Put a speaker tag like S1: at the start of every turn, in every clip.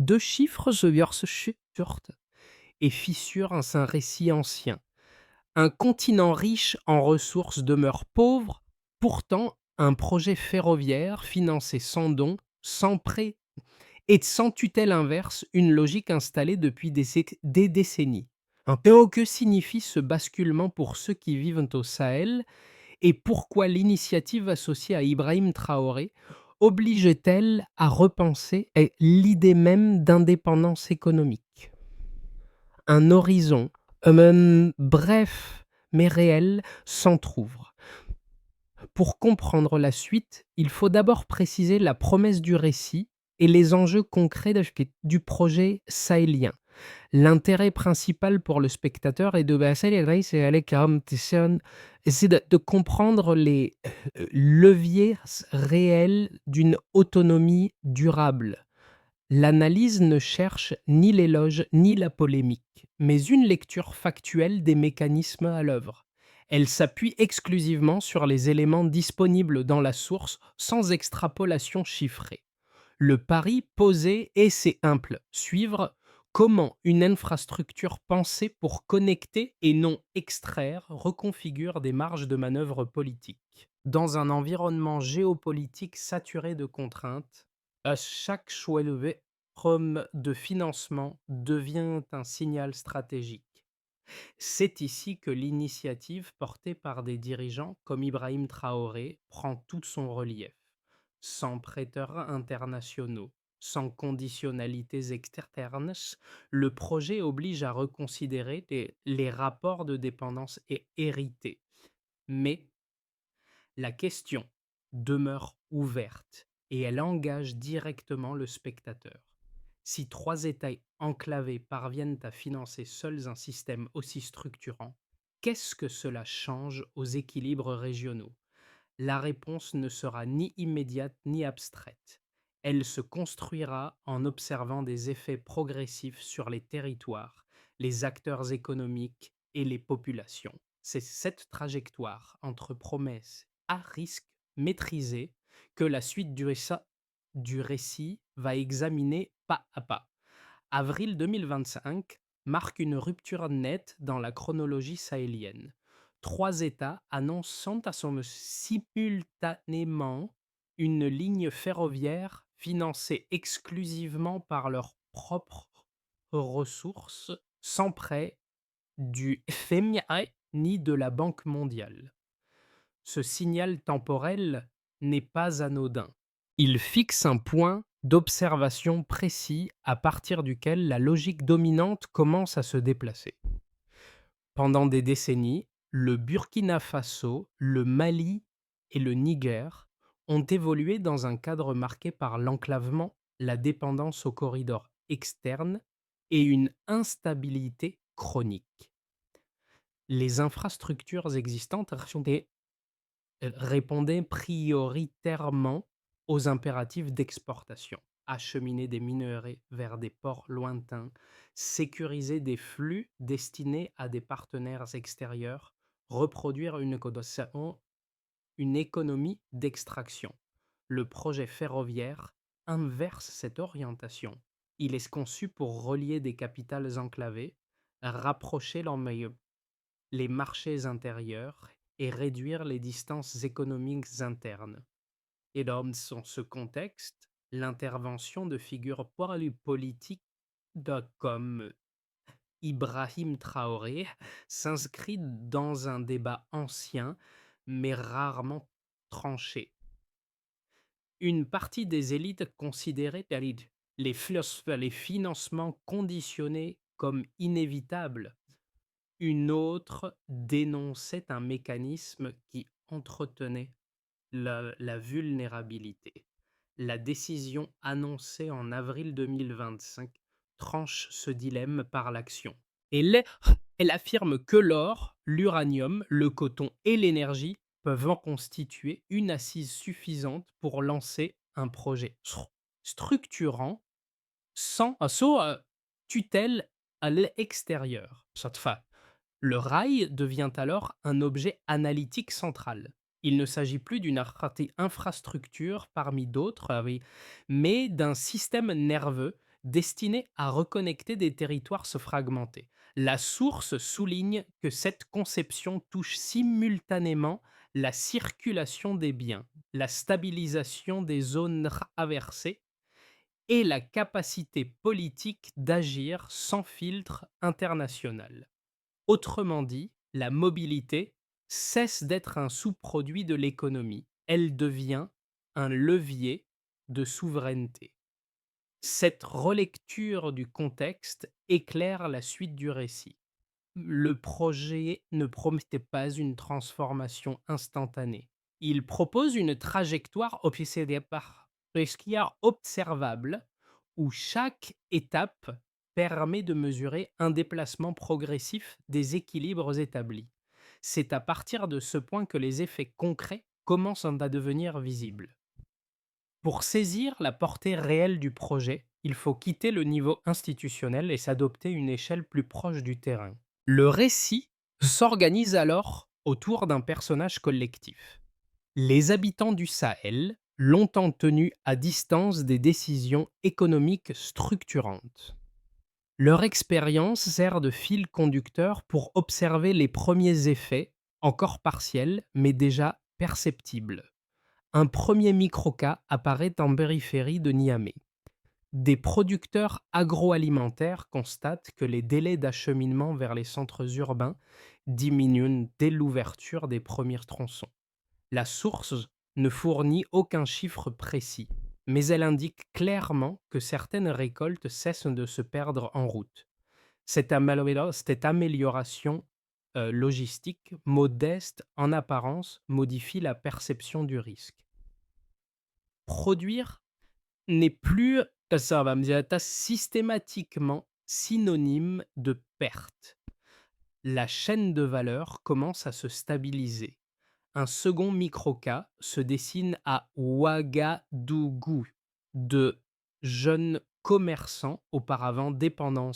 S1: Deux chiffres short et fissurent un récit ancien. Un continent riche en ressources demeure pauvre, pourtant un projet ferroviaire financé sans don, sans prêt et sans tutelle inverse, une logique installée depuis des décennies. Que signifie ce basculement pour ceux qui vivent au Sahel et pourquoi l'initiative associée à Ibrahim Traoré oblige-t-elle à repenser l'idée même d'indépendance économique? Un horizon, bref mais réel, s'entr'ouvre. Pour comprendre la suite, il faut d'abord préciser la promesse du récit et les enjeux concrets du projet sahélien. L'intérêt principal pour le spectateur est de comprendre les leviers réels d'une autonomie durable. L'analyse ne cherche ni l'éloge ni la polémique, mais une lecture factuelle des mécanismes à l'œuvre. Elle s'appuie exclusivement sur les éléments disponibles dans la source sans extrapolation chiffrée. Le pari posé est simple, suivre comment une infrastructure pensée pour connecter et non extraire reconfigure des marges de manœuvre politiques. Dans un environnement géopolitique saturé de contraintes, à chaque choix élevé, de financement devient un signal stratégique. C'est ici que l'initiative portée par des dirigeants comme Ibrahim Traoré prend tout son relief. Sans prêteurs internationaux, sans conditionnalités externes, le projet oblige à reconsidérer les rapports de dépendance hérités. Mais la question demeure ouverte et elle engage directement le spectateur. Si trois États enclavés parviennent à financer seuls un système aussi structurant, qu'est-ce que cela change aux équilibres régionaux? La réponse ne sera ni immédiate ni abstraite. Elle se construira en observant des effets progressifs sur les territoires, les acteurs économiques et les populations. C'est cette trajectoire entre promesses à risque maîtrisé que la suite du récit va examiner pas à pas. Avril 2025 marque une rupture nette dans la chronologie sahélienne. Trois États annoncent simultanément une ligne ferroviaire financée exclusivement par leurs propres ressources, sans prêt du FMI ni de la Banque mondiale. Ce signal temporel n'est pas anodin. Il fixe un point d'observation précis à partir duquel la logique dominante commence à se déplacer. Pendant des décennies, le Burkina Faso, le Mali et le Niger ont évolué dans un cadre marqué par l'enclavement, la dépendance aux corridors externes et une instabilité chronique. Les infrastructures existantes répondaient prioritairement aux impératifs d'exportation, acheminer des minerais vers des ports lointains, sécuriser des flux destinés à des partenaires extérieurs, reproduire une économie d'extraction. Le projet ferroviaire inverse cette orientation. Il est conçu pour relier des capitales enclavées, rapprocher les marchés intérieurs et réduire les distances économiques internes. Et dans ce contexte, l'intervention de figures politiques comme Ibrahim Traoré s'inscrit dans un débat ancien mais rarement tranché. Une partie des élites considérait les financements conditionnés comme inévitables. Une autre dénonçait un mécanisme qui entretenait la vulnérabilité. La décision annoncée en avril 2025 tranche ce dilemme par l'action. Elle affirme que l'or, l'uranium, le coton et l'énergie peuvent en constituer une assise suffisante pour lancer un projet structurant sans tutelle à l'extérieur. Le rail devient alors un objet analytique central. Il ne s'agit plus d'une infrastructure parmi d'autres, mais d'un système nerveux destiné à reconnecter des territoires se fragmenter. La source souligne que cette conception touche simultanément la circulation des biens, la stabilisation des zones traversées et la capacité politique d'agir sans filtre international. Autrement dit, la mobilité cesse d'être un sous-produit de l'économie. Elle devient un levier de souveraineté. Cette relecture du contexte éclaire la suite du récit. Le projet ne promettait pas une transformation instantanée. Il propose une trajectoire obsédée par presqu'île observable où chaque étape permet de mesurer un déplacement progressif des équilibres établis. C'est à partir de ce point que les effets concrets commencent à devenir visibles. Pour saisir la portée réelle du projet, il faut quitter le niveau institutionnel et s'adopter une échelle plus proche du terrain. Le récit s'organise alors autour d'un personnage collectif. Les habitants du Sahel, longtemps tenus à distance des décisions économiques structurantes. Leur expérience sert de fil conducteur pour observer les premiers effets, encore partiels, mais déjà perceptibles. Un premier microcas apparaît en périphérie de Niamey. Des producteurs agroalimentaires constatent que les délais d'acheminement vers les centres urbains diminuent dès l'ouverture des premiers tronçons. La source ne fournit aucun chiffre précis, mais elle indique clairement que certaines récoltes cessent de se perdre en route. Cette amélioration logistique, modeste en apparence, modifie la perception du risque. Produire n'est plus systématiquement synonyme de perte. La chaîne de valeur commence à se stabiliser. Un second microcas se dessine à Ouagadougou. De jeunes commerçants, auparavant dépendants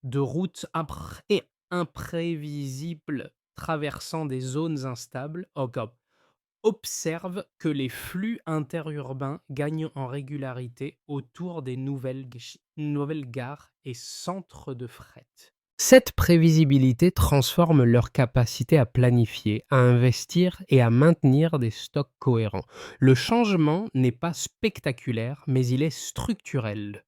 S1: de routes imprévisibles traversant des zones instables, observent que les flux interurbains gagnent en régularité autour des nouvelles gares et centres de fret. Cette prévisibilité transforme leur capacité à planifier, à investir et à maintenir des stocks cohérents. Le changement n'est pas spectaculaire, mais il est structurel.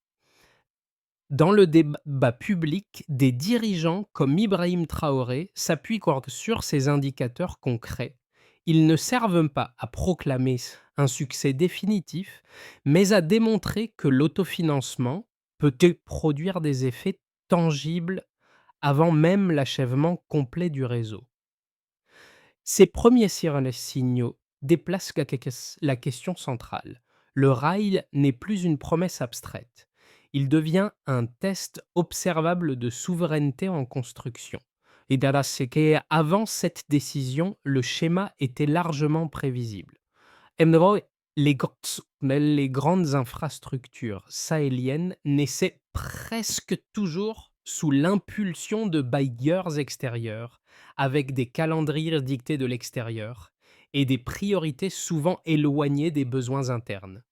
S1: Dans le débat public, des dirigeants comme Ibrahim Traoré s'appuient sur ces indicateurs concrets. Ils ne servent pas à proclamer un succès définitif, mais à démontrer que l'autofinancement peut produire des effets tangibles avant même l'achèvement complet du réseau. Ces premiers signaux déplacent la question centrale. Le rail n'est plus une promesse abstraite. Il devient un test observable de souveraineté en construction. Et c'est qu'avant cette décision, le schéma était largement prévisible. Les grandes infrastructures sahéliennes naissaient presque toujours sous l'impulsion de bailleurs extérieurs, avec des calendriers dictés de l'extérieur et des priorités souvent éloignées des besoins internes.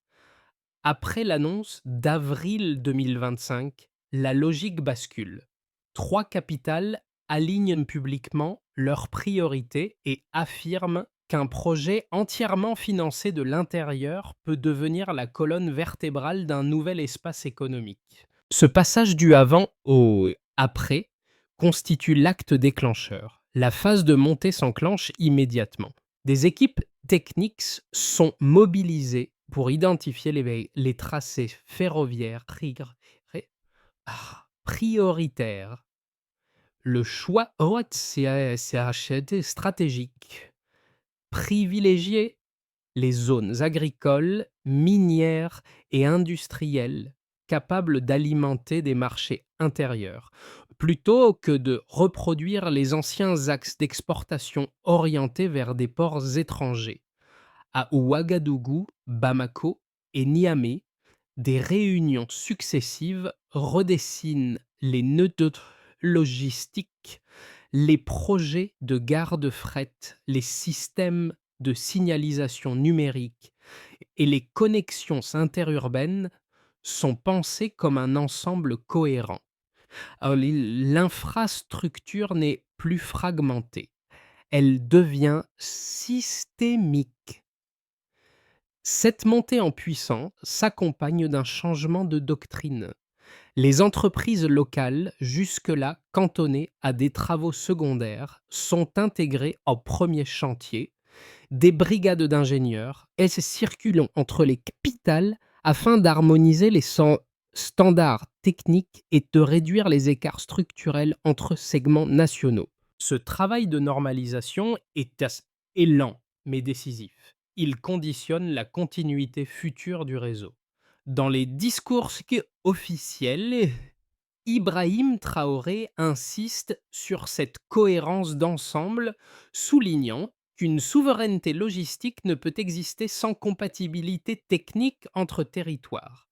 S1: Après l'annonce d'avril 2025, la logique bascule. 3 capitales alignent publiquement leurs priorités et affirment qu'un projet entièrement financé de l'intérieur peut devenir la colonne vertébrale d'un nouvel espace économique. Ce passage du avant au après constitue l'acte déclencheur. La phase de montée s'enclenche immédiatement. Des équipes techniques sont mobilisées pour identifier les tracés ferroviaires prioritaires. Le choix c'est stratégique. Privilégier les zones agricoles, minières et industrielles capables d'alimenter des marchés intérieurs, plutôt que de reproduire les anciens axes d'exportation orientés vers des ports étrangers. À Ouagadougou, Bamako et Niamey, des réunions successives redessinent les nœuds logistiques, les projets de gare de fret, les systèmes de signalisation numérique et les connexions interurbaines sont pensées comme un ensemble cohérent. Alors, l'infrastructure n'est plus fragmentée, elle devient systémique. Cette montée en puissance s'accompagne d'un changement de doctrine. Les entreprises locales, jusque-là cantonnées à des travaux secondaires, sont intégrées en premier chantier. Des brigades d'ingénieurs et se circulent entre les capitales afin d'harmoniser les standards techniques et de réduire les écarts structurels entre segments nationaux. Ce travail de normalisation est lent mais décisif. Il conditionne la continuité future du réseau. Dans les discours officiels, Ibrahim Traoré insiste sur cette cohérence d'ensemble, soulignant qu'une souveraineté logistique ne peut exister sans compatibilité technique entre territoires.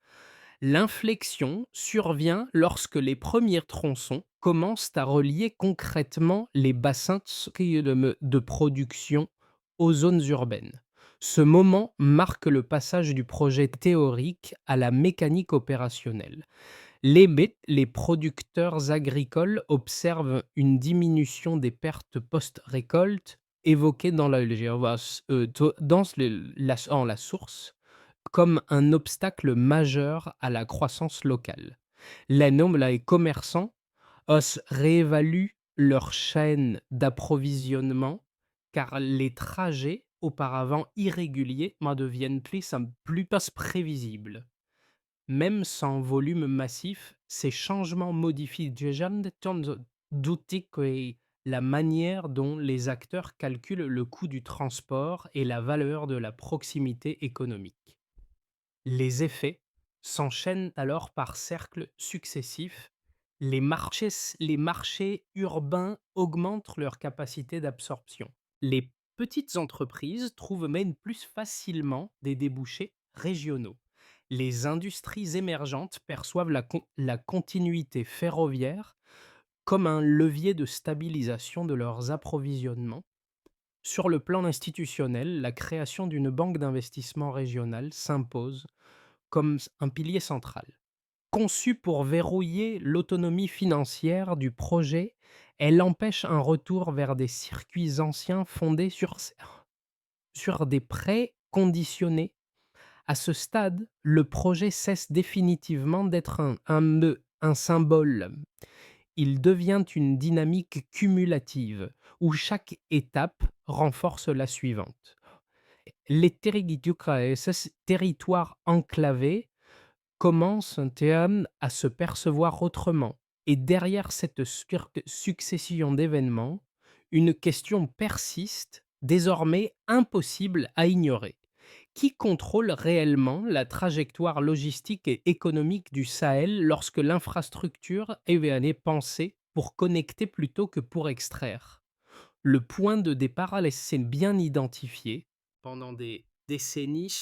S1: L'inflexion survient lorsque les premiers tronçons commencent à relier concrètement les bassins de production aux zones urbaines. Ce moment marque le passage du projet théorique à la mécanique opérationnelle. Les producteurs agricoles observent une diminution des pertes post-récolte évoquée dans la source comme un obstacle majeur à la croissance locale. Les commerçants réévaluent leur chaîne d'approvisionnement car les trajets auparavant irréguliers deviennent plus prévisibles. Même sans volume massif, ces changements modifient déjà douter que la manière dont les acteurs calculent le coût du transport et la valeur de la proximité économique. Les effets s'enchaînent alors par cercles successifs. Les marchés urbains augmentent leur capacité d'absorption. Les petites entreprises trouvent même plus facilement des débouchés régionaux. Les industries émergentes perçoivent la continuité ferroviaire comme un levier de stabilisation de leurs approvisionnements. Sur le plan institutionnel, la création d'une banque d'investissement régionale s'impose comme un pilier central. Conçue pour verrouiller l'autonomie financière du projet, elle empêche un retour vers des circuits anciens fondés sur des prêts conditionnés. À ce stade, le projet cesse définitivement d'être un symbole. Il devient une dynamique cumulative où chaque étape renforce la suivante. Les territoires enclavés commencent à se percevoir autrement. Et derrière cette succession d'événements, une question persiste, désormais impossible à ignorer. Qui contrôle réellement la trajectoire logistique et économique du Sahel lorsque l'infrastructure est pensée pour connecter plutôt que pour extraire? Le point de départ s'est bien identifié. Pendant des décennies,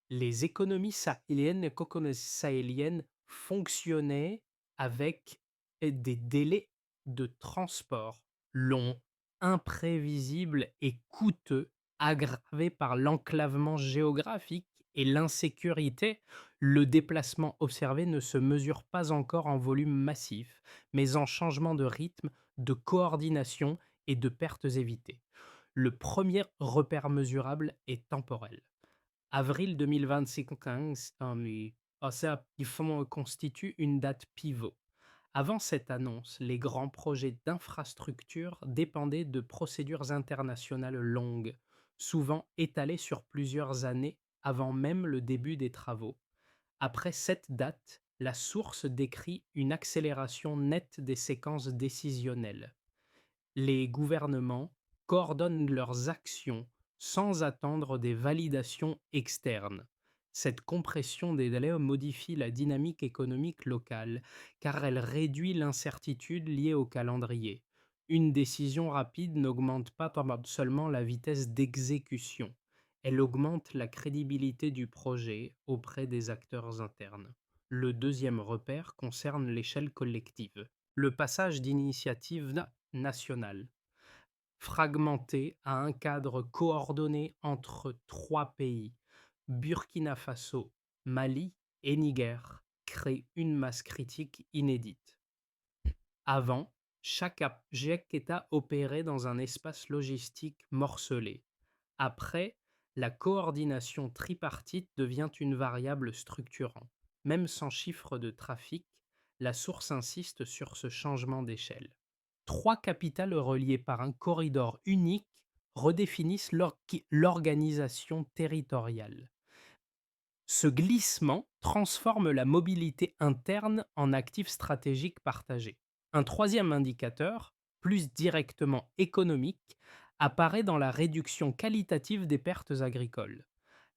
S1: les économies sahéliennes fonctionnaient avec des délais de transport longs, imprévisibles et coûteux, aggravés par l'enclavement géographique et l'insécurité. Le déplacement observé ne se mesure pas encore en volume massif, mais en changement de rythme, de coordination et de pertes évitées. Le premier repère mesurable est temporel. Avril 2025 constitue une date pivot. Avant cette annonce, les grands projets d'infrastructure dépendaient de procédures internationales longues, souvent étalées sur plusieurs années avant même le début des travaux. Après cette date, la source décrit une accélération nette des séquences décisionnelles. Les gouvernements coordonnent leurs actions sans attendre des validations externes. Cette compression des délais modifie la dynamique économique locale car elle réduit l'incertitude liée au calendrier. Une décision rapide n'augmente pas seulement la vitesse d'exécution, elle augmente la crédibilité du projet auprès des acteurs internes. Le deuxième repère concerne l'échelle collective. Le passage d'initiatives nationales, fragmenté à un cadre coordonné entre trois pays, Burkina Faso, Mali et Niger créent une masse critique inédite. Avant, chaque État opérait dans un espace logistique morcelé. Après, la coordination tripartite devient une variable structurante. Même sans chiffre de trafic, la source insiste sur ce changement d'échelle. Trois capitales reliées par un corridor unique redéfinissent l'organisation territoriale. Ce glissement transforme la mobilité interne en actif stratégique partagé. Un troisième indicateur, plus directement économique, apparaît dans la réduction qualitative des pertes agricoles.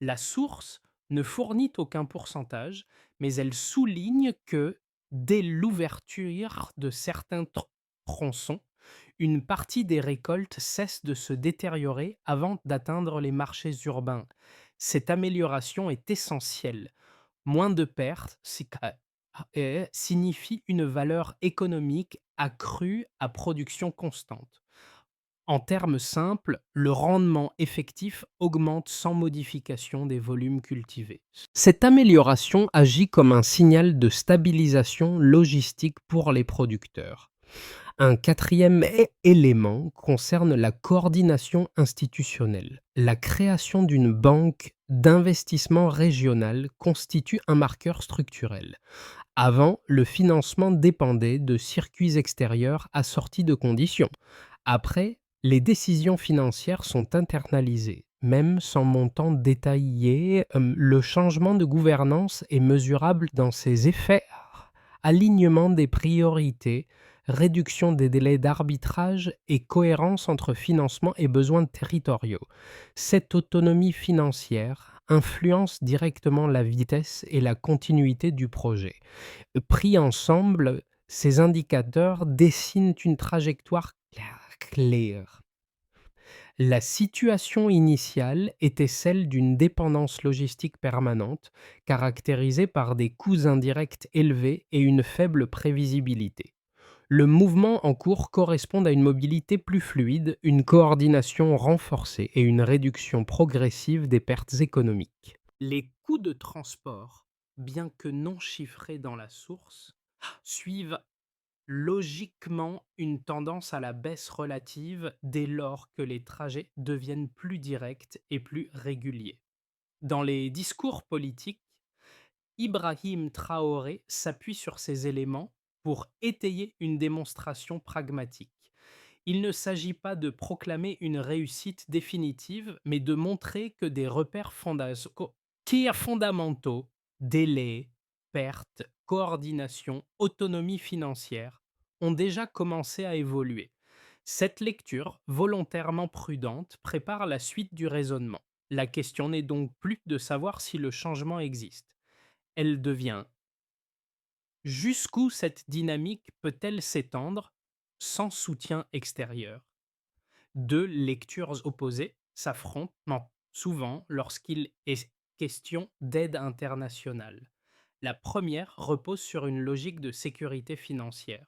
S1: La source ne fournit aucun pourcentage, mais elle souligne que, dès l'ouverture de certains tronçons, une partie des récoltes cesse de se détériorer avant d'atteindre les marchés urbains. Cette amélioration est essentielle. Moins de pertes signifie une valeur économique accrue à production constante. En termes simples, le rendement effectif augmente sans modification des volumes cultivés. Cette amélioration agit comme un signal de stabilisation logistique pour les producteurs. Un quatrième élément concerne la coordination institutionnelle. La création d'une banque d'investissement régionale constitue un marqueur structurel. Avant, le financement dépendait de circuits extérieurs assortis de conditions. Après, les décisions financières sont internalisées. Même sans montant détaillé, le changement de gouvernance est mesurable dans ses effets. Alignement des priorités, réduction des délais d'arbitrage et cohérence entre financement et besoins territoriaux. Cette autonomie financière influence directement la vitesse et la continuité du projet. Pris ensemble, ces indicateurs dessinent une trajectoire claire. La situation initiale était celle d'une dépendance logistique permanente, caractérisée par des coûts indirects élevés et une faible prévisibilité. Le mouvement en cours correspond à une mobilité plus fluide, une coordination renforcée et une réduction progressive des pertes économiques. Les coûts de transport, bien que non chiffrés dans la source, suivent logiquement une tendance à la baisse relative dès lors que les trajets deviennent plus directs et plus réguliers. Dans les discours politiques, Ibrahim Traoré s'appuie sur ces éléments pour étayer une démonstration pragmatique. Il ne s'agit pas de proclamer une réussite définitive, mais de montrer que des repères fondamentaux, délais, pertes, coordination, autonomie financière, ont déjà commencé à évoluer. Cette lecture, volontairement prudente, prépare la suite du raisonnement. La question n'est donc plus de savoir si le changement existe. Elle devient: jusqu'où cette dynamique peut-elle s'étendre sans soutien extérieur? Deux lectures opposées s'affrontent souvent lorsqu'il est question d'aide internationale. La première repose sur une logique de sécurité financière.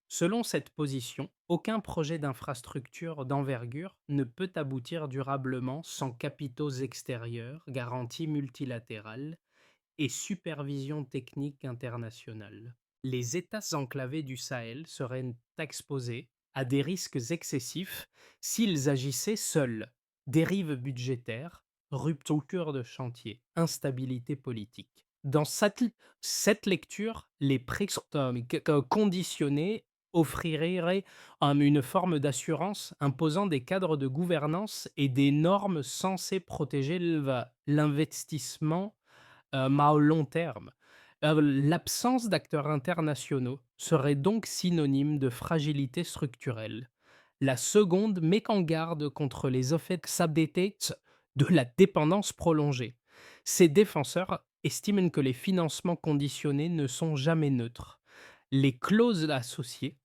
S1: Selon cette position, aucun projet d'infrastructure d'envergure ne peut aboutir durablement sans capitaux extérieurs, garanties multilatérales et supervision technique internationale. Les États enclavés du Sahel seraient exposés à des risques excessifs s'ils agissaient seuls. Dérives budgétaires, rupture de chantier, instabilité politique. Dans cette lecture, les prix conditionnés offriraient une forme d'assurance imposant des cadres de gouvernance et des normes censées protéger l'investissement mais à long terme. L'absence d'acteurs internationaux serait donc synonyme de fragilité structurelle. La seconde met en garde contre les effets de la dépendance prolongée. Ses défenseurs estiment que les financements conditionnés ne sont jamais neutres. Les clauses associées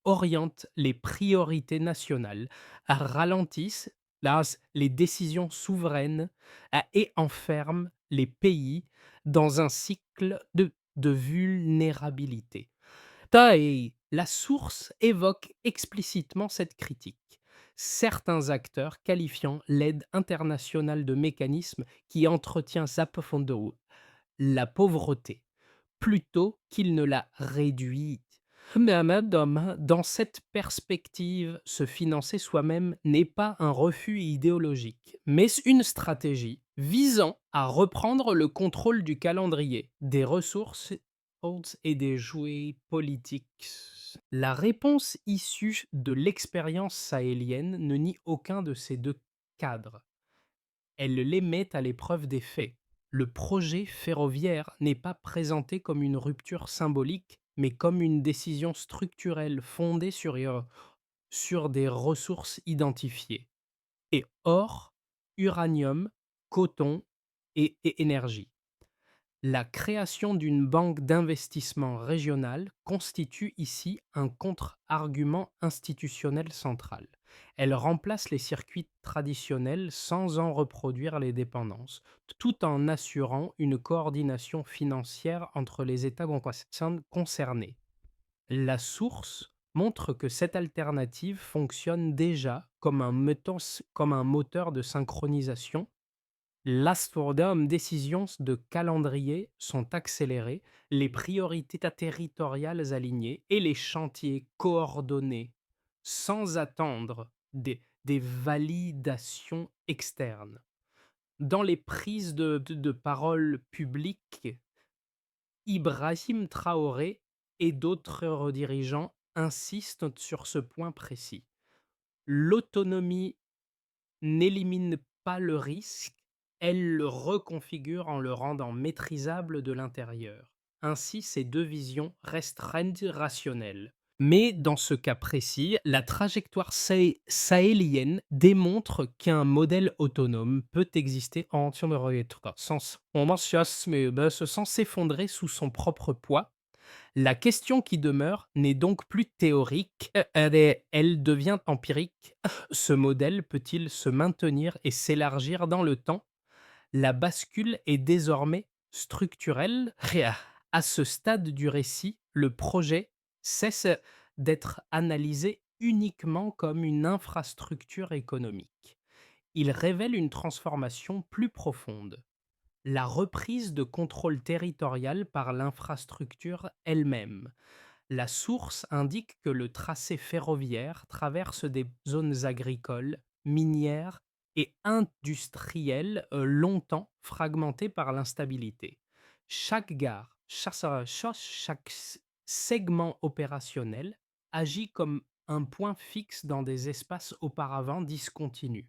S1: orientent les priorités nationales, ralentissent les décisions souveraines et enferment les pays dans un cycle de vulnérabilité. La source évoque explicitement cette critique, certains acteurs qualifiant l'aide internationale de mécanisme qui entretient la pauvreté, plutôt qu'il ne la réduit. Mais dans cette perspective, se financer soi-même n'est pas un refus idéologique, mais une stratégie visant à reprendre le contrôle du calendrier, des ressources et des jouets politiques. La réponse issue de l'expérience sahélienne ne nie aucun de ces deux cadres. Elle les met à l'épreuve des faits. Le projet ferroviaire n'est pas présenté comme une rupture symbolique, mais comme une décision structurelle fondée sur des ressources identifiées. Et or, uranium, coton et énergie. La création d'une banque d'investissement régionale constitue ici un contre-argument institutionnel central. Elle remplace les circuits traditionnels sans en reproduire les dépendances, tout en assurant une coordination financière entre les États concernés. La source montre que cette alternative fonctionne déjà comme un moteur de synchronisation. Décisions de calendrier sont accélérées, les priorités territoriales alignées et les chantiers coordonnés, sans attendre des validations externes. Dans les prises de parole publiques, Ibrahim Traoré et d'autres dirigeants insistent sur ce point précis. L'autonomie n'élimine pas le risque, elle le reconfigure en le rendant maîtrisable de l'intérieur. Ainsi, ces deux visions restreignent rationnelles. Mais dans ce cas précis, la trajectoire sahélienne démontre qu'un modèle autonome peut exister sans s'effondrer sous son propre poids. La question qui demeure n'est donc plus théorique, elle devient empirique. Ce modèle peut-il se maintenir et s'élargir dans le temps? La bascule est désormais structurelle. À ce stade du récit, le projet cesse d'être analysé uniquement comme une infrastructure économique. Il révèle une transformation plus profonde, la reprise de contrôle territorial par l'infrastructure elle-même. La source indique que le tracé ferroviaire traverse des zones agricoles, minières et industrielles longtemps fragmentées par l'instabilité. Chaque gare, chaque segment opérationnel agit comme un point fixe dans des espaces auparavant discontinus.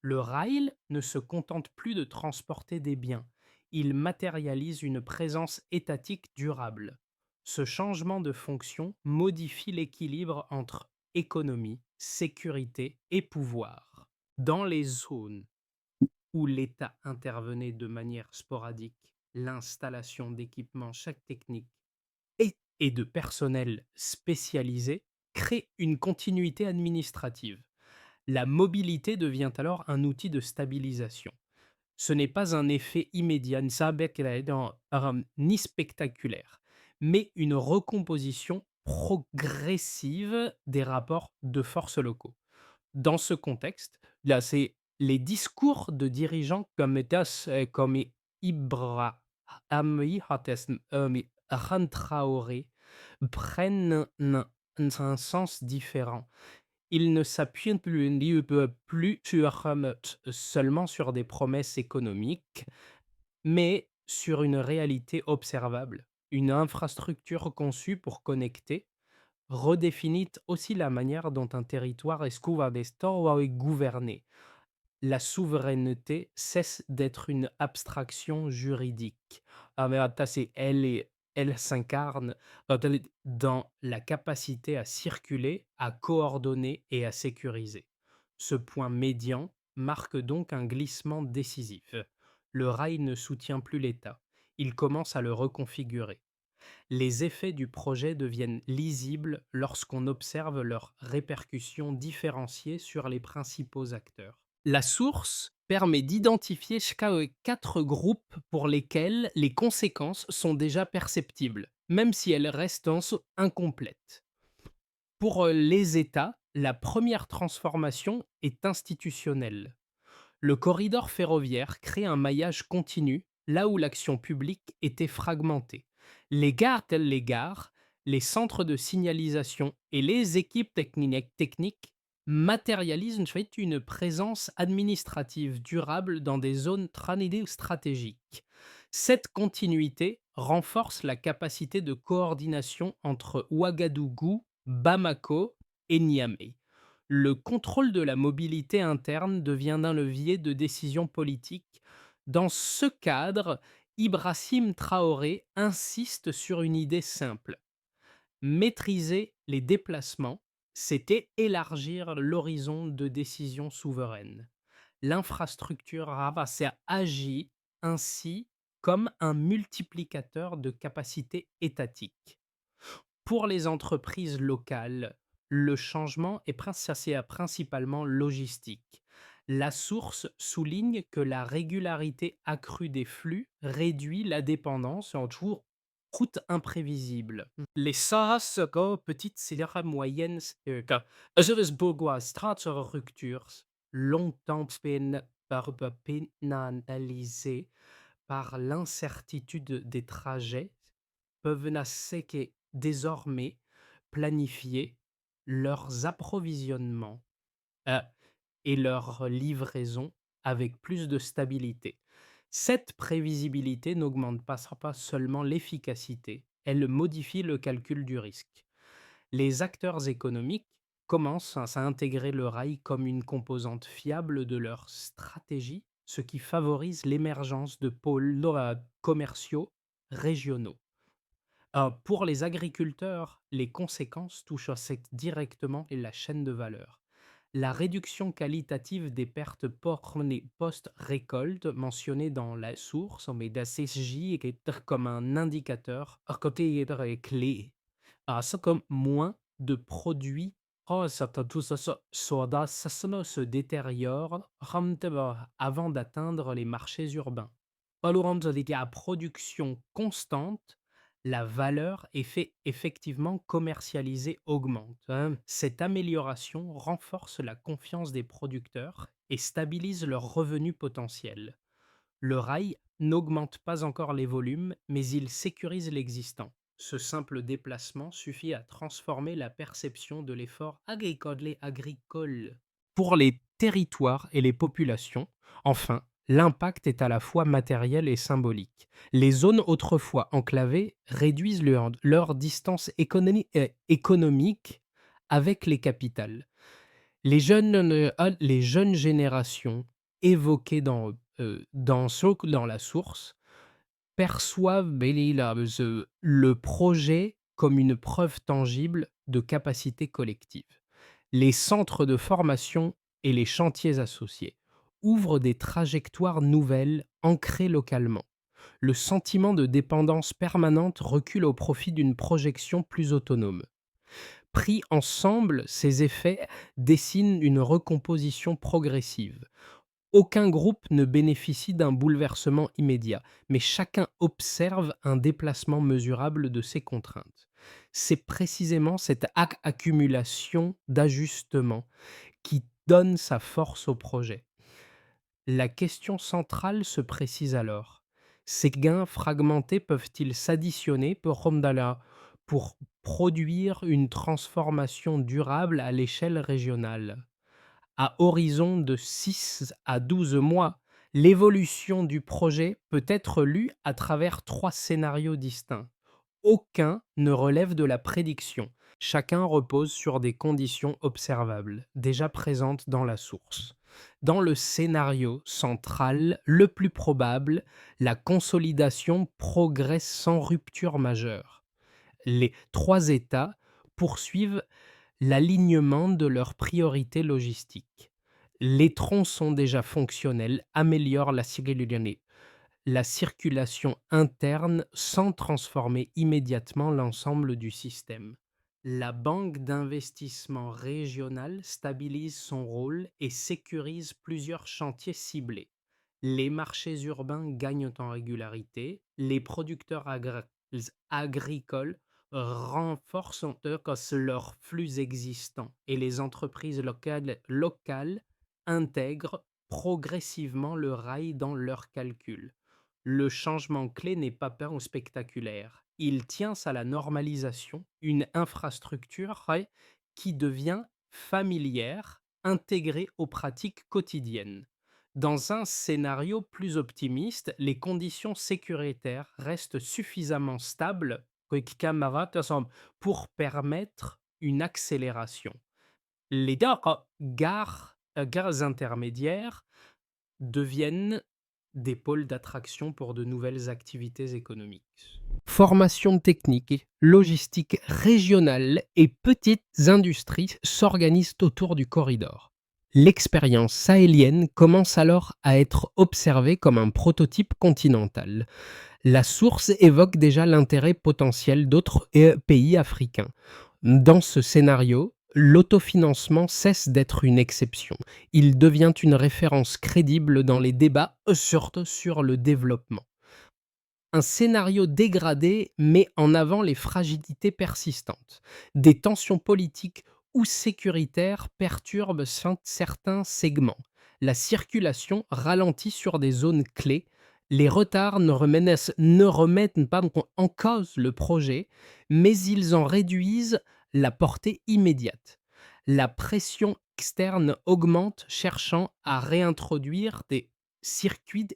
S1: Le rail ne se contente plus de transporter des biens, il matérialise une présence étatique durable. Ce changement de fonction modifie l'équilibre entre économie, sécurité et pouvoir. Dans les zones où l'État intervenait de manière sporadique, l'installation d'équipements chaque technique et de personnel spécialisé crée une continuité administrative. La mobilité devient alors un outil de stabilisation. Ce n'est pas un effet immédiat, ni spectaculaire, mais une recomposition progressive des rapports de force locaux. Dans ce contexte, là, c'est les discours de dirigeants comme Ibrahim Traoré prennent un sens différent. Il ne s'appuie plus seulement sur des promesses économiques, mais sur une réalité observable. Une infrastructure conçue pour connecter redéfinit aussi la manière dont un territoire est gouverné. La souveraineté cesse d'être une abstraction juridique. Mais attends, elle s'incarne dans la capacité à circuler, à coordonner et à sécuriser. Ce point médian marque donc un glissement décisif. Le rail ne soutient plus l'État, il commence à le reconfigurer. Les effets du projet deviennent lisibles lorsqu'on observe leurs répercussions différenciées sur les principaux acteurs. La source permet d'identifier quatre groupes pour lesquels les conséquences sont déjà perceptibles, même si elles restent incomplètes. Pour les États, la première transformation est institutionnelle. Le corridor ferroviaire crée un maillage continu là où l'action publique était fragmentée. Les gares telles les gares, les centres de signalisation et les équipes techniques matérialisent en fait une présence administrative durable dans des zones stratégiques. Cette continuité renforce la capacité de coordination entre Ouagadougou, Bamako et Niamey. Le contrôle de la mobilité interne devient un levier de décision politique. Dans ce cadre, Ibrahim Traoré insiste sur une idée simple: maîtriser les déplacements, c'était élargir l'horizon de décision souveraine. L'infrastructure Ravassia agit ainsi comme un multiplicateur de capacités étatiques. Pour les entreprises locales, le changement est principalement logistique. La source souligne que la régularité accrue des flux réduit la dépendance en routes imprévisibles. Les SAS go petites et moyennes ruptures longtemps pénalisées par l'incertitude des trajets peuvent désormais planifier leurs approvisionnements euh, et leur livraison avec plus de stabilité. Cette prévisibilité n'augmente pas seulement l'efficacité, elle modifie le calcul du risque. Les acteurs économiques commencent à intégrer le rail comme une composante fiable de leur stratégie, ce qui favorise l'émergence de pôles commerciaux régionaux. Pour les agriculteurs, les conséquences touchent directement la chaîne de valeur. La réduction qualitative des pertes post-récolte mentionnées dans la source, mais d'ACSJ est comme un indicateur à côté clé. C'est comme moins de produits se détériore avant d'atteindre les marchés urbains. À production constante, la valeur effectivement commercialisée augmente, hein. Cette amélioration renforce la confiance des producteurs et stabilise leur revenu potentiel. Le rail n'augmente pas encore les volumes, mais il sécurise l'existant. Ce simple déplacement suffit à transformer la perception de l'effort agricole. Pour les territoires et les populations, enfin, l'impact est à la fois matériel et symbolique. Les zones autrefois enclavées réduisent leur distance économique avec les capitales. Les jeunes générations évoquées dans la source perçoivent le projet comme une preuve tangible de capacité collective. Les centres de formation et les chantiers associés ouvrent des trajectoires nouvelles ancrées localement. Le sentiment de dépendance permanente recule au profit d'une projection plus autonome. Pris ensemble, ces effets dessinent une recomposition progressive. Aucun groupe ne bénéficie d'un bouleversement immédiat, mais chacun observe un déplacement mesurable de ses contraintes. C'est précisément cette accumulation d'ajustements qui donne sa force au projet. La question centrale se précise alors. Ces gains fragmentés peuvent-ils s'additionner pour produire une transformation durable à l'échelle régionale? À horizon de 6 à 12 mois, l'évolution du projet peut être lue à travers 3 scénarios distincts. Aucun ne relève de la prédiction. Chacun repose sur des conditions observables, déjà présentes dans la source. Dans le scénario central, le plus probable, la consolidation progresse sans rupture majeure. Les 3 États poursuivent l'alignement de leurs priorités logistiques. Les tronçons déjà fonctionnels améliorent la circulation interne sans transformer immédiatement l'ensemble du système. La banque d'investissement régionale stabilise son rôle et sécurise plusieurs chantiers ciblés. Les marchés urbains gagnent en régularité, les producteurs agricoles renforcent leurs flux existants et les entreprises locales intègrent progressivement le rail dans leurs calculs. Le changement clé n'est pas peint ou spectaculaire. Il tient à la normalisation, une infrastructure qui devient familière, intégrée aux pratiques quotidiennes. Dans un scénario plus optimiste, les conditions sécuritaires restent suffisamment stables pour permettre une accélération. Les gares intermédiaires deviennent des pôles d'attraction pour de nouvelles activités économiques. Formation technique, logistique régionale et petites industries s'organisent autour du corridor. L'expérience sahélienne commence alors à être observée comme un prototype continental. La source évoque déjà l'intérêt potentiel d'autres pays africains. Dans ce scénario, l'autofinancement cesse d'être une exception. Il devient une référence crédible dans les débats, surtout sur le développement. Un scénario dégradé met en avant les fragilités persistantes. Des tensions politiques ou sécuritaires perturbent certains segments. La circulation ralentit sur des zones clés. Les retards ne remettent pas en cause le projet, mais ils en réduisent la portée immédiate. La pression externe augmente, cherchant à réintroduire des circuits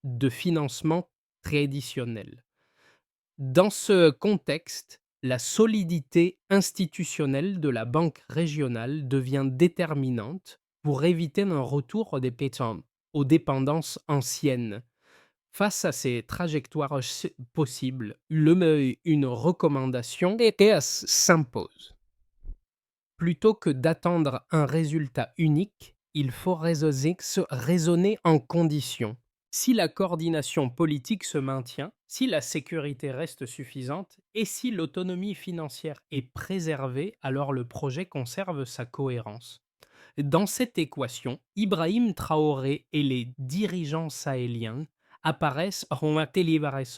S1: de financement traditionnels. Dans ce contexte, la solidité institutionnelle de la banque régionale devient déterminante pour éviter un retour aux dépendances anciennes. Face à ces trajectoires possibles, une recommandation s'impose. Plutôt que d'attendre un résultat unique, il faut raisonner en conditions. Si la coordination politique se maintient, si la sécurité reste suffisante et si l'autonomie financière est préservée, alors le projet conserve sa cohérence. Dans cette équation, Ibrahim Traoré et les dirigeants sahéliens apparaissent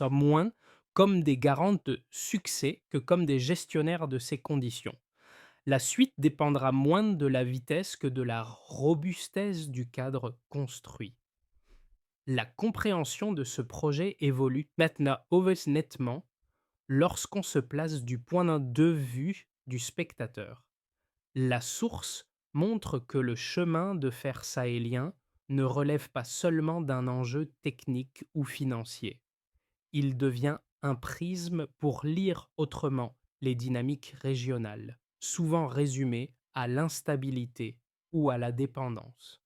S1: moins comme des garants de succès que comme des gestionnaires de ces conditions. La suite dépendra moins de la vitesse que de la robustesse du cadre construit. La compréhension de ce projet évolue maintenant nettement lorsqu'on se place du point de vue du spectateur. La source montre que le chemin de fer sahélien ne relève pas seulement d'un enjeu technique ou financier. Il devient un prisme pour lire autrement les dynamiques régionales, souvent résumées à l'instabilité ou à la dépendance.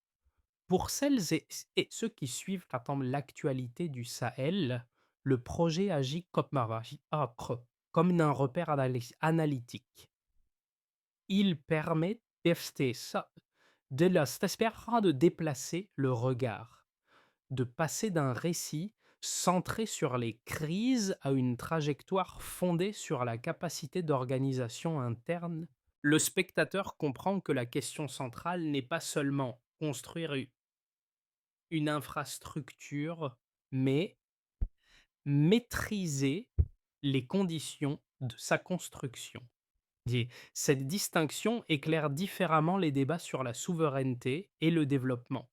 S1: Pour celles et ceux qui suivent l'actualité du Sahel, le projet agit comme un repère analytique. Il permet de déplacer le regard, de passer d'un récit centré sur les crises à une trajectoire fondée sur la capacité d'organisation interne. Le spectateur comprend que la question centrale n'est pas seulement construire une infrastructure, mais maîtriser les conditions de sa construction. Cette distinction éclaire différemment les débats sur la souveraineté et le développement.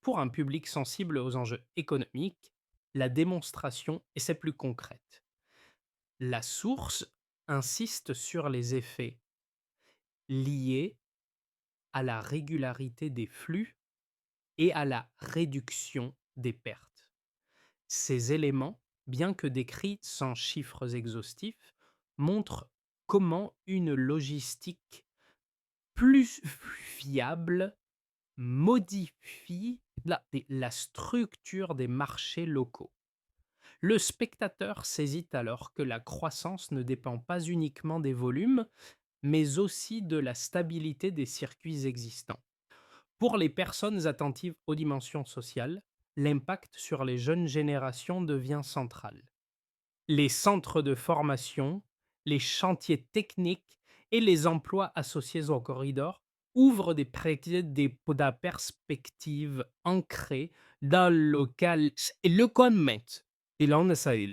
S1: Pour un public sensible aux enjeux économiques, la démonstration est plus concrète. La source insiste sur les effets liés à la régularité des flux et à la réduction des pertes. Ces éléments, bien que décrits sans chiffres exhaustifs, montrent comment une logistique plus fiable modifie la structure des marchés locaux. Le spectateur saisit alors que la croissance ne dépend pas uniquement des volumes, mais aussi de la stabilité des circuits existants. Pour les personnes attentives aux dimensions sociales, l'impact sur les jeunes générations devient central. Les centres de formation, les chantiers techniques et les emplois associés au corridor ouvrent des perspectives ancrées dans le local et le concept. Et là,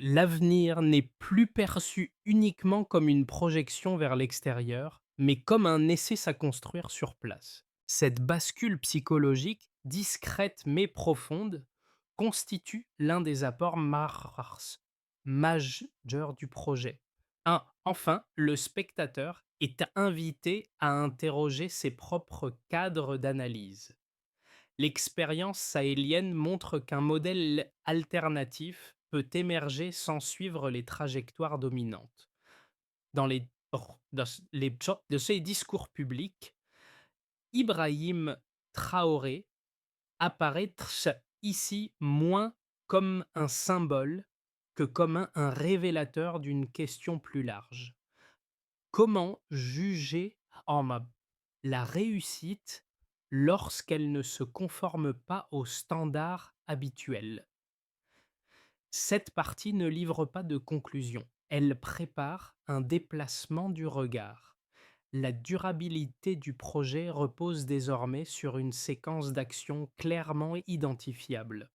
S1: l'avenir n'est plus perçu uniquement comme une projection vers l'extérieur, mais comme un essai à construire sur place. Cette bascule psychologique, discrète mais profonde, constitue l'un des apports majeurs du projet. Enfin, le spectateur est invité à interroger ses propres cadres d'analyse. L'expérience sahélienne montre qu'un modèle alternatif peut émerger sans suivre les trajectoires dominantes. Dans de ces discours publics, Ibrahim Traoré apparaît ici moins comme un symbole que comme un révélateur d'une question plus large. Comment juger la réussite lorsqu'elle ne se conforme pas aux standards habituels? Cette partie ne livre pas de conclusion. Elle prépare un déplacement du regard. La durabilité du projet repose désormais sur une séquence d'actions clairement identifiables.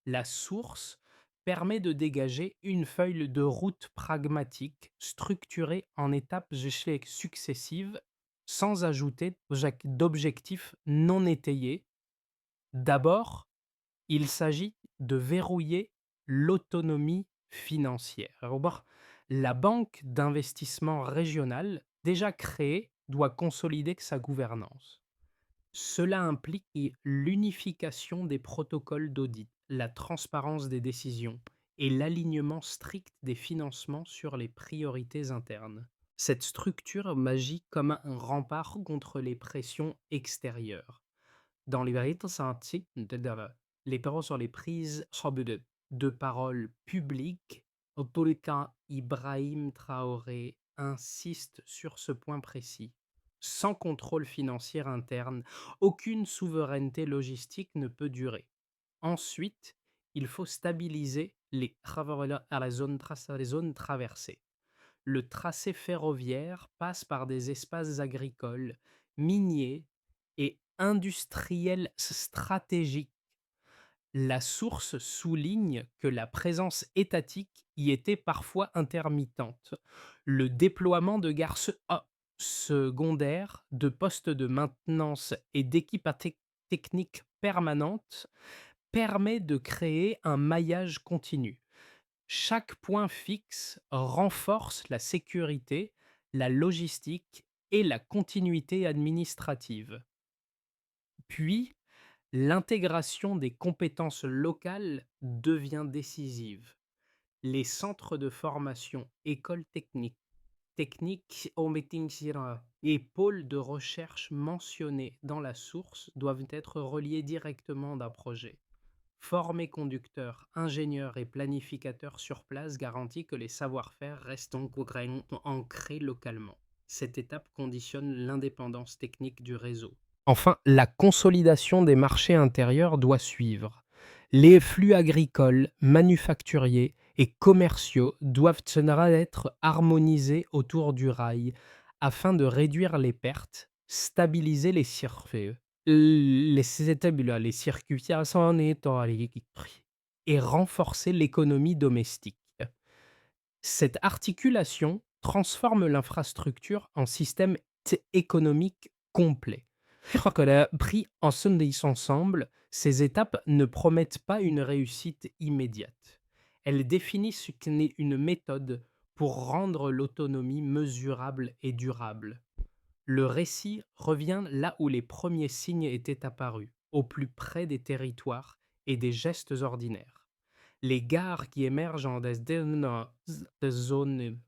S1: La source permet de dégager une feuille de route pragmatique structurée en étapes successives sans ajouter d'objectifs non étayés. D'abord, il s'agit de verrouiller l'autonomie financière. Alors, la banque d'investissement régionale, déjà créée, doit consolider sa gouvernance. Cela implique l'unification des protocoles d'audit, la transparence des décisions et l'alignement strict des financements sur les priorités internes. Cette structure agit comme un rempart contre les pressions extérieures. Dans les vérités scientifiques, les paroles sur les prises de parole publiques, en tous les cas, Ibrahim Traoré insiste sur ce point précis. Sans contrôle financier interne, aucune souveraineté logistique ne peut durer. Ensuite, il faut stabiliser les zones traversées. Le tracé ferroviaire passe par des espaces agricoles, miniers et industriels stratégiques. La source souligne que la présence étatique y était parfois intermittente. Le déploiement de gares secondaires, de postes de maintenance et d'équipes techniques permanentes permet de créer un maillage continu. Chaque point fixe renforce la sécurité, la logistique et la continuité administrative. Puis, l'intégration des compétences locales devient décisive. Les centres de formation, écoles techniques et pôles de recherche mentionnés dans la source doivent être reliés directement d'un projet. Former conducteurs, ingénieurs et planificateurs sur place garantit que les savoir-faire restent ancrés localement. Cette étape conditionne l'indépendance technique du réseau. Enfin, la consolidation des marchés intérieurs doit suivre. Les flux agricoles, manufacturiers et commerciaux doivent être harmonisés autour du rail afin de réduire les pertes, stabiliser les circuits et renforcer l'économie domestique. Cette articulation transforme l'infrastructure en système économique complet. Je crois que pris ensemble, ces étapes ne promettent pas une réussite immédiate. Elles définissent ce qu'est une méthode pour rendre l'autonomie mesurable et durable. Le récit revient là où les premiers signes étaient apparus, au plus près des territoires et des gestes ordinaires. Les gares qui émergent en des zones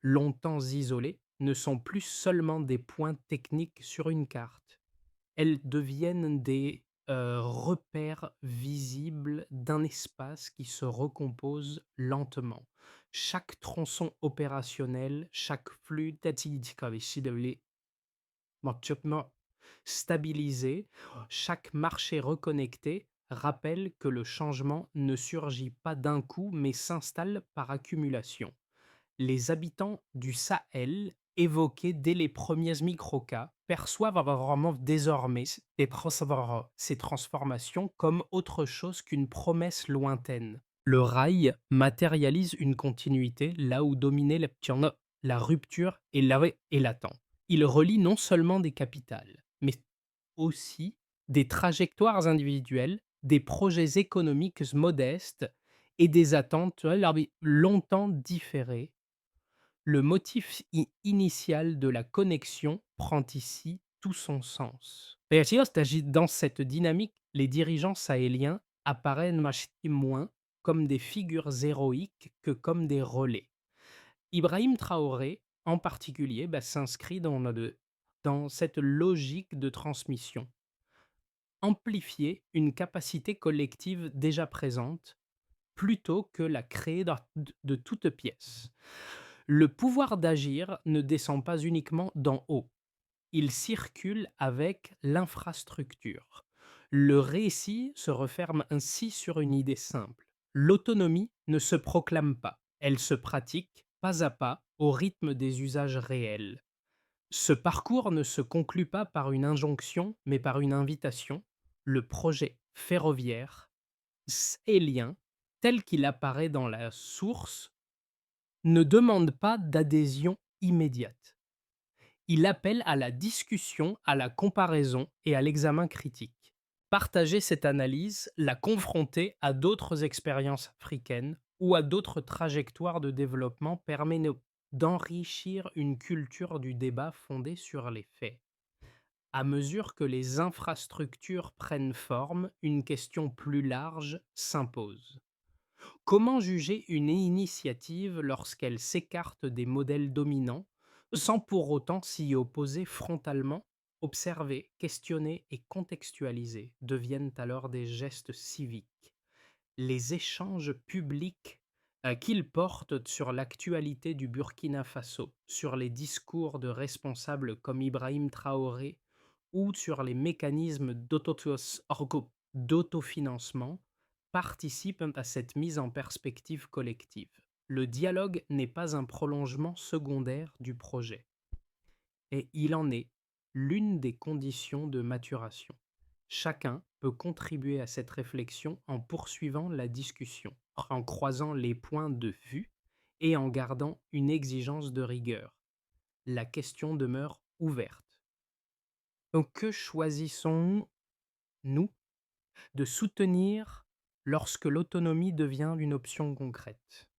S1: longtemps isolées ne sont plus seulement des points techniques sur une carte. Elles deviennent des repères visibles d'un espace qui se recompose lentement. Chaque tronçon opérationnel, chaque flux stabilisé, chaque marché reconnecté rappelle que le changement ne surgit pas d'un coup mais s'installe par accumulation. Les habitants du Sahel, évoqués dès les premiers microcas, perçoivent vraiment désormais ces transformations comme autre chose qu'une promesse lointaine. Le rail matérialise une continuité là où dominait la rupture et l'attend. Il relie non seulement des capitales, mais aussi des trajectoires individuelles des projets économiques modestes et des attentes, tu vois, longtemps différées. Le motif initial de la connexion prend ici tout son sens. Dans cette dynamique, les dirigeants sahéliens apparaissent moins comme des figures héroïques que comme des relais. Ibrahim Traoré, en particulier, s'inscrit dans cette logique de transmission. Amplifier une capacité collective déjà présente plutôt que la créer de toutes pièces. Le pouvoir d'agir ne descend pas uniquement d'en haut, il circule avec l'infrastructure. Le récit se referme ainsi sur une idée simple. L'autonomie ne se proclame pas, elle se pratique pas à pas au rythme des usages réels. Ce parcours ne se conclut pas par une injonction, mais par une invitation. Le projet ferroviaire sahélien, tel qu'il apparaît dans la source, ne demande pas d'adhésion immédiate. Il appelle à la discussion, à la comparaison et à l'examen critique. Partager cette analyse, la confronter à d'autres expériences africaines ou à d'autres trajectoires de développement permet d'enrichir une culture du débat fondée sur les faits. À mesure que les infrastructures prennent forme, une question plus large s'impose. Comment juger une initiative lorsqu'elle s'écarte des modèles dominants, sans pour autant s'y opposer frontalement? Observer, questionner et contextualiser deviennent alors des gestes civiques. Les échanges publics qu'ils portent sur l'actualité du Burkina Faso, sur les discours de responsables comme Ibrahim Traoré ou sur les mécanismes d'autofinancement participent à cette mise en perspective collective. Le dialogue n'est pas un prolongement secondaire du projet, et il en est l'une des conditions de maturation. Chacun peut contribuer à cette réflexion en poursuivant la discussion, en croisant les points de vue et en gardant une exigence de rigueur. La question demeure ouverte. Donc que choisissons-nous de soutenir lorsque l'autonomie devient une option concrète?